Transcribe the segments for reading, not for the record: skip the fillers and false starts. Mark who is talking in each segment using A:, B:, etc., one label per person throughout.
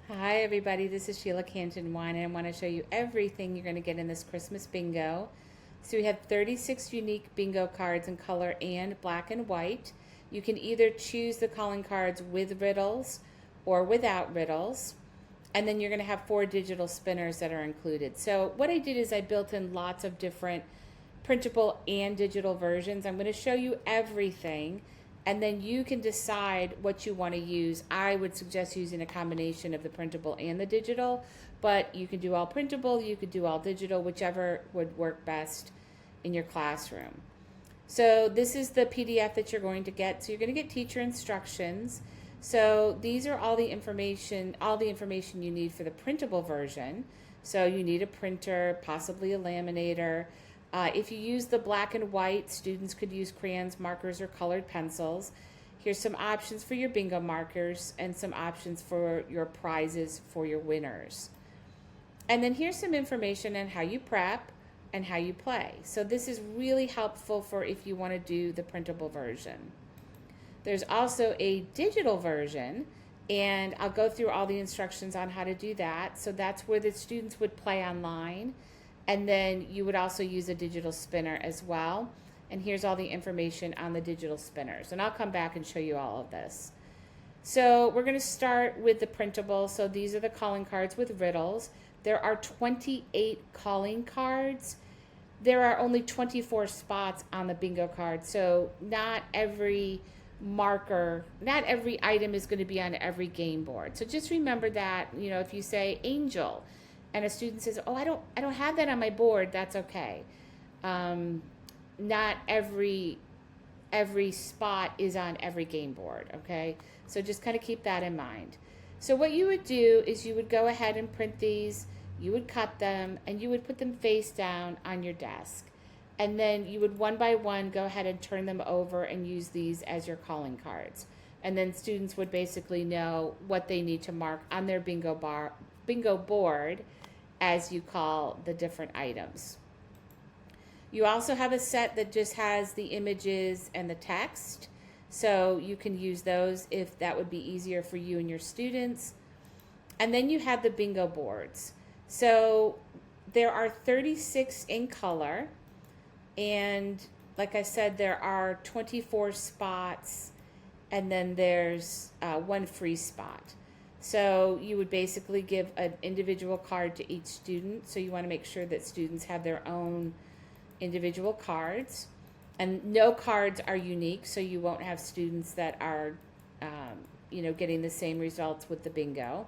A: Hi everybody, this is Sheila Canton Wine and I want to show you everything you're going to get in this Christmas bingo. So we have 36 unique bingo cards in color and black and white. You can either choose the calling cards with riddles or without riddles. And then you're going to have 4 digital spinners that are included. So what I did is I built in lots of different printable and digital versions. I'm going to show you everything and then you can decide what you want to use. I would suggest using a combination of the printable and the digital, but you can do all printable, you could do all digital, whichever would work best in your classroom. So this is the PDF that you're going to get. So you're going to get teacher instructions. So these are all the information you need for the printable version. So you need a printer, possibly a laminator. If you use the black and white, students could use crayons, markers, or colored pencils. Here's some options for your bingo markers and some options for your prizes for your winners. And then here's some information on how you prep and how you play. So this is really helpful for if you want to do the printable version. There's also a digital version, and I'll go through all the instructions on how to do that. So that's where the students would play online. And then you would also use a digital spinner as well. And here's all the information on the digital spinners. And I'll come back and show you all of this. So we're going to start with the printable. So these are the calling cards with riddles. There are 28 calling cards. There are only 24 spots on the bingo card. So not every marker, not every item is going to be on every game board. So just remember that, if you say angel, and a student says, "Oh, I don't have that on my board," that's okay. Not every spot is on every game board, okay? So just kind of keep that in mind. So what you would do is you would go ahead and print these, you would cut them, and you would put them face down on your desk. And then you would one by one go ahead and turn them over and use these as your calling cards. And then students would basically know what they need to mark on their bingo board as you call the different items. You also have a set that just has the images and the text, so you can use those if that would be easier for you and your students. And then you have the bingo boards. So there are 36 in color, and like I said, there are 24 spots, and then there's one free spot. So you would basically give an individual card to each student. So you want to make sure that students have their own individual cards. And no cards are unique, so you won't have students that are, getting the same results with the bingo.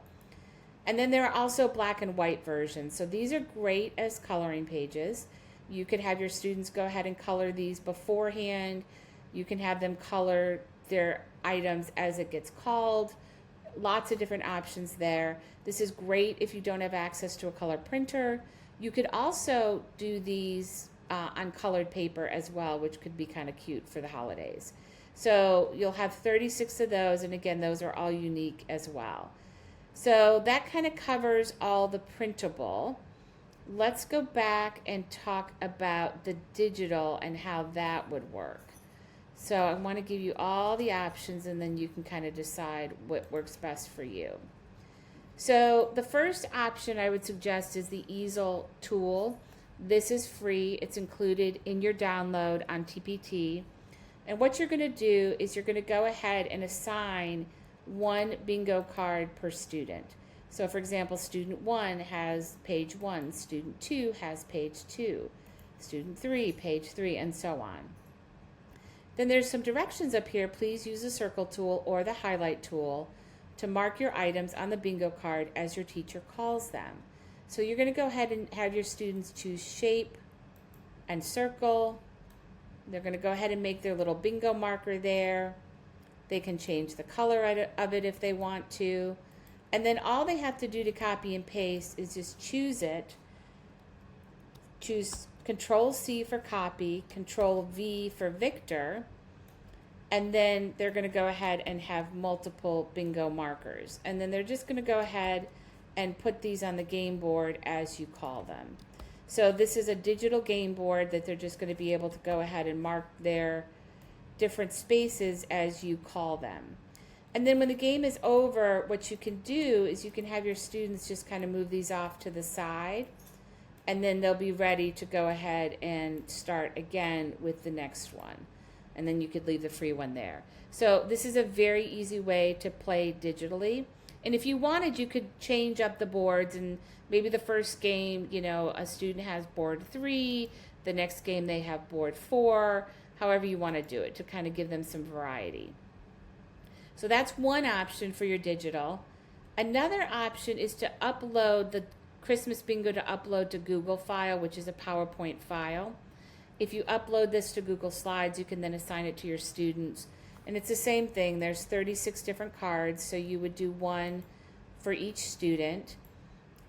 A: And then there are also black and white versions. So these are great as coloring pages. You could have your students go ahead and color these beforehand. You can have them color their items as it gets called. Lots of different options there. This is great if you don't have access to a color printer. You could also do these on colored paper as well, which could be kind of cute for the holidays. So you'll have 36 of those, and again, those are all unique as well. So that kind of covers all the printable. Let's go back and talk about the digital and how that would work. So I want to give you all the options, and then you can kind of decide what works best for you. So the first option I would suggest is the Easel tool. This is free. It's included in your download on TPT. And what you're going to do is you're going to go ahead and assign one bingo card per student. So for example, student 1 has page 1, student 2 has page 2, student 3, page 3, and so on. Then there's some directions up here. Please use the circle tool or the highlight tool to mark your items on the bingo card as your teacher calls them. So you're going to go ahead and have your students choose shape and circle. They're going to go ahead and make their little bingo marker there. They can change the color of it if they want to. And then all they have to do to copy and paste is just choose it. Choose Control C for copy, Control V for Victor, and then they're going to go ahead and have multiple bingo markers. And then they're just going to go ahead and put these on the game board as you call them. So this is a digital game board that they're just going to be able to go ahead and mark their different spaces as you call them. And then when the game is over, what you can do is you can have your students just kind of move these off to the side, and then they'll be ready to go ahead and start again with the next one. And then you could leave the free one there. So this is a very easy way to play digitally. And if you wanted, you could change up the boards, and maybe the first game, a student has board 3, the next game they have board 4, however you want to do it, to kind of give them some variety. So that's one option for your digital. Another option is to upload the Christmas bingo to upload to Google file, which is a PowerPoint file. If you upload this to Google Slides, you can then assign it to your students. And it's the same thing. There's 36 different cards, so you would do one for each student.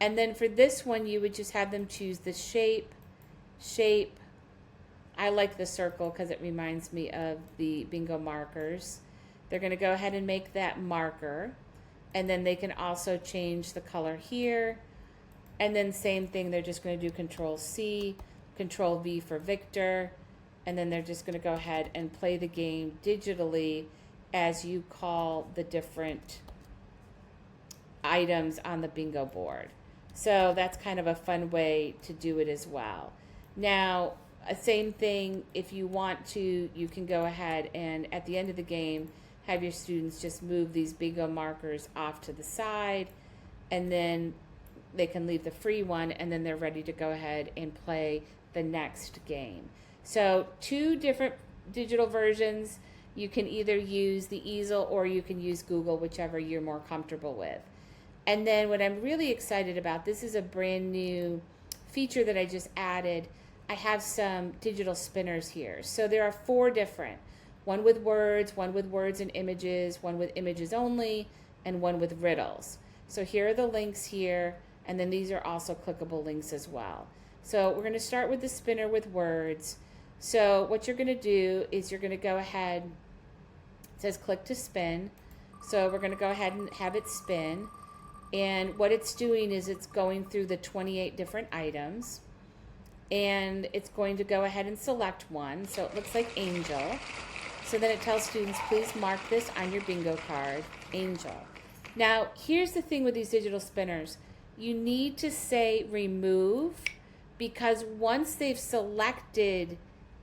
A: And then for this one, you would just have them choose the shape. I like the circle because it reminds me of the bingo markers. They're going to go ahead and make that marker, and then they can also change the color here. And then same thing, they're just going to do Control C, Control V for Victor, and then they're just going to go ahead and play the game digitally as you call the different items on the bingo board. So that's kind of a fun way to do it as well. Now, same thing, if you want to, you can go ahead and at the end of the game, have your students just move these bingo markers off to the side, and then they can leave the free one, and then they're ready to go ahead and play the next game. So 2 different digital versions. You can either use the Easel or you can use Google, whichever you're more comfortable with. And then what I'm really excited about, this is a brand new feature that I just added. I have some digital spinners here. So there are 4 different. One with words and images, one with images only, and one with riddles. So here are the links here, and then these are also clickable links as well. So we're going to start with the spinner with words. So what you're going to do is you're going to go ahead, it says click to spin. So we're going to go ahead and have it spin. And what it's doing is it's going through the 28 different items. And it's going to go ahead and select one. So it looks like Angel. So then it tells students, please mark this on your bingo card, Angel. Now, here's the thing with these digital spinners. You need to say remove, because once they've selected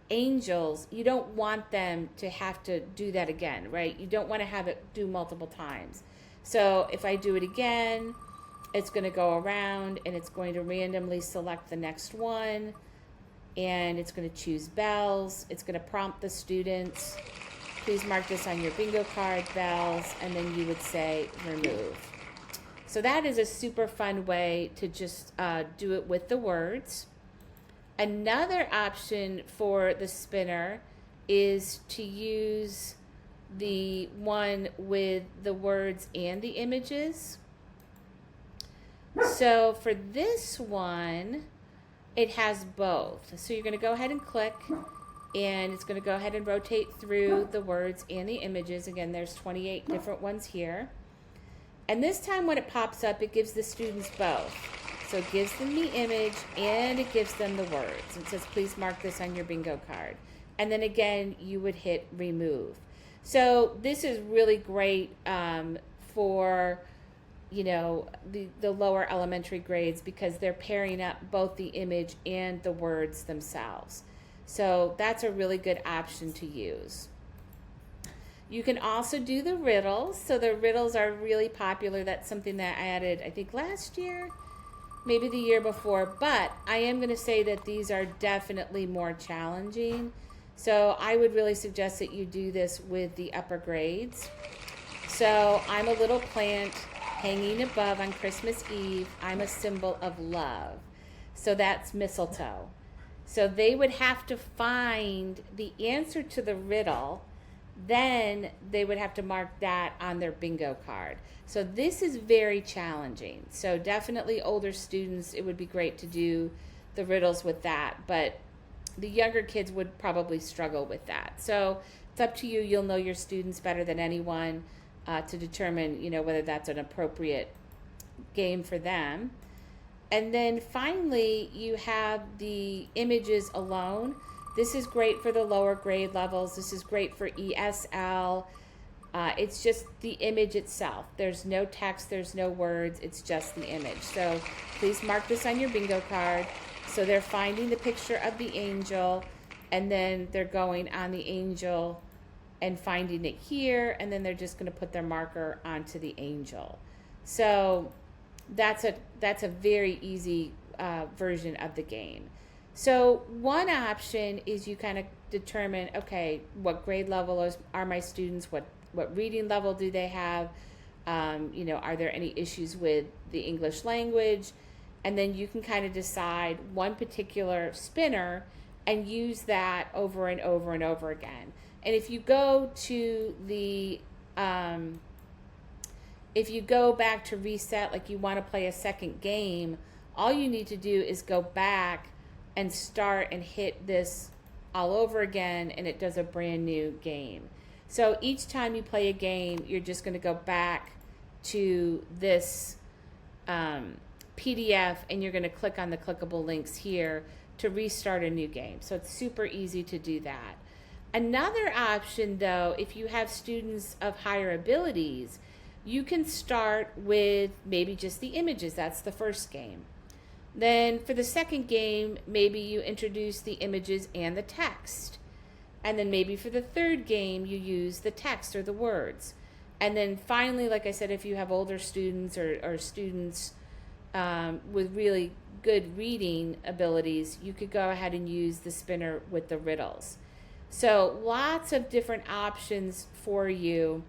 A: angels, you don't want them to have to do that again, right? You don't want to have it do multiple times. So if I do it again, it's going to go around and it's going to randomly select the next one, and it's going to choose bells. It's going to prompt the students, please mark this on your bingo card, bells, and then you would say remove. So that is a super fun way to just do it with the words. Another option for the spinner is to use the one with the words and the images. So for this one, it has both. So you're going to go ahead and click, and it's going to go ahead and rotate through the words and the images. Again, there's 28 different ones here. And this time when it pops up, it gives the students both. So it gives them the image and it gives them the words. It says, please mark this on your bingo card. And then again, you would hit remove. So this is really great for, the lower elementary grades, because they're pairing up both the image and the words themselves. So that's a really good option to use. You can also do the riddles. So the riddles are really popular. That's something that I added, I think, last year, maybe the year before. But I am going to say that these are definitely more challenging. So I would really suggest that you do this with the upper grades. So I'm a little plant hanging above on Christmas Eve. I'm a symbol of love. So that's mistletoe. So they would have to find the answer to the riddle. Then they would have to mark that on their bingo card. So this is very challenging. So definitely older students, it would be great to do the riddles with that. But the younger kids would probably struggle with that. So it's up to you. You'll know your students better than anyone to determine, whether that's an appropriate game for them. And then finally, you have the images alone. This is great for the lower grade levels. This is great for ESL. It's just the image itself. There's no text, there's no words, it's just the image. So please mark this on your bingo card. So they're finding the picture of the angel, and then they're going on the angel and finding it here, and then they're just going to put their marker onto the angel. So that's a very easy version of the game. So one option is you kind of determine, okay, what grade level are my students? What reading level do they have? Are there any issues with the English language? And then you can kind of decide one particular spinner and use that over and over and over again. And if you go to if you go back to reset, like you want to play a second game, all you need to do is go back and start and hit this all over again, and it does a brand new game. So each time you play a game, you're just going to go back to this PDF, and you're going to click on the clickable links here to restart a new game. So it's super easy to do that. Another option, though, if you have students of higher abilities, you can start with maybe just the images. That's the first game. Then for the second game, maybe you introduce the images and the text. And then maybe for the third game, you use the text or the words. And then finally, like I said, if you have older students or students with really good reading abilities, you could go ahead and use the spinner with the riddles. So lots of different options for you.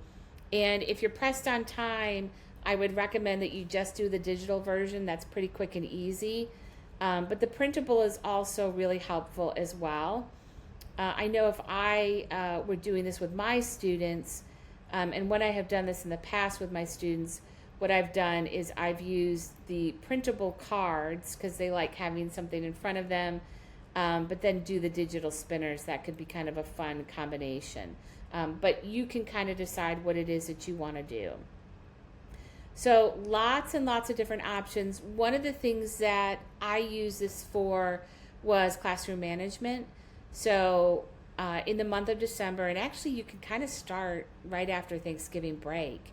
A: And if you're pressed on time, I would recommend that you just do the digital version. That's pretty quick and easy. But the printable is also really helpful as well. I know if I were doing this with my students, and when I have done this in the past with my students, what I've done is I've used the printable cards because they like having something in front of them, but then do the digital spinners. That could be kind of a fun combination. But you can kind of decide what it is that you want to do. So lots and lots of different options. One of the things that I use this for was classroom management. So in the month of December, and actually you can kind of start right after Thanksgiving break,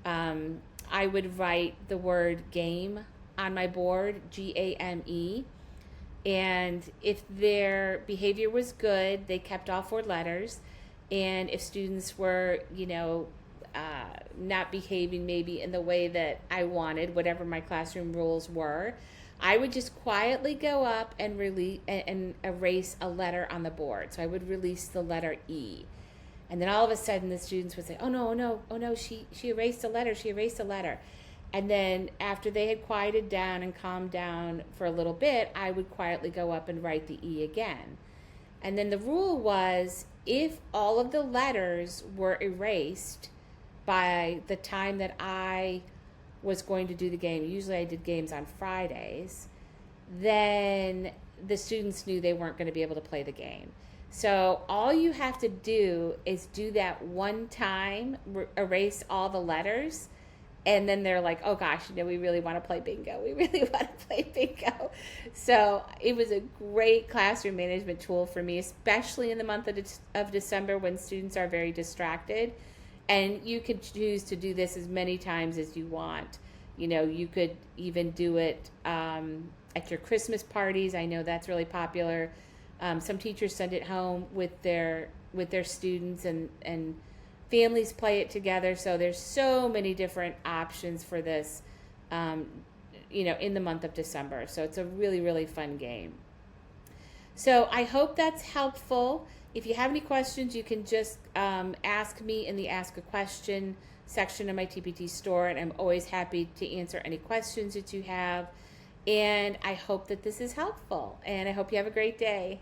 A: I would write the word game on my board, GAME. And if their behavior was good, they kept all 4 letters. And if students were, not behaving maybe in the way that I wanted, whatever my classroom rules were, I would just quietly go up and erase a letter on the board. So I would release the letter E. And then all of a sudden the students would say, oh no, she erased a letter. And then after they had quieted down and calmed down for a little bit, I would quietly go up and write the E again. And then the rule was, if all of the letters were erased by the time that I was going to do the game, usually I did games on Fridays, then the students knew they weren't going to be able to play the game. So all you have to do is do that one time, erase all the letters, and then they're like, oh gosh, we really want to play bingo. We really want to play bingo. So it was a great classroom management tool for me, especially in the month of December when students are very distracted. And you could choose to do this as many times as you want. You could even do it at your Christmas parties. I know that's really popular. Some teachers send it home with their students, and families play it together. So there's so many different options for this, in the month of December. So it's a really, really fun game. So I hope that's helpful. If you have any questions, you can just ask me in the Ask a Question section of my TPT store, and I'm always happy to answer any questions that you have. And I hope that this is helpful, and I hope you have a great day.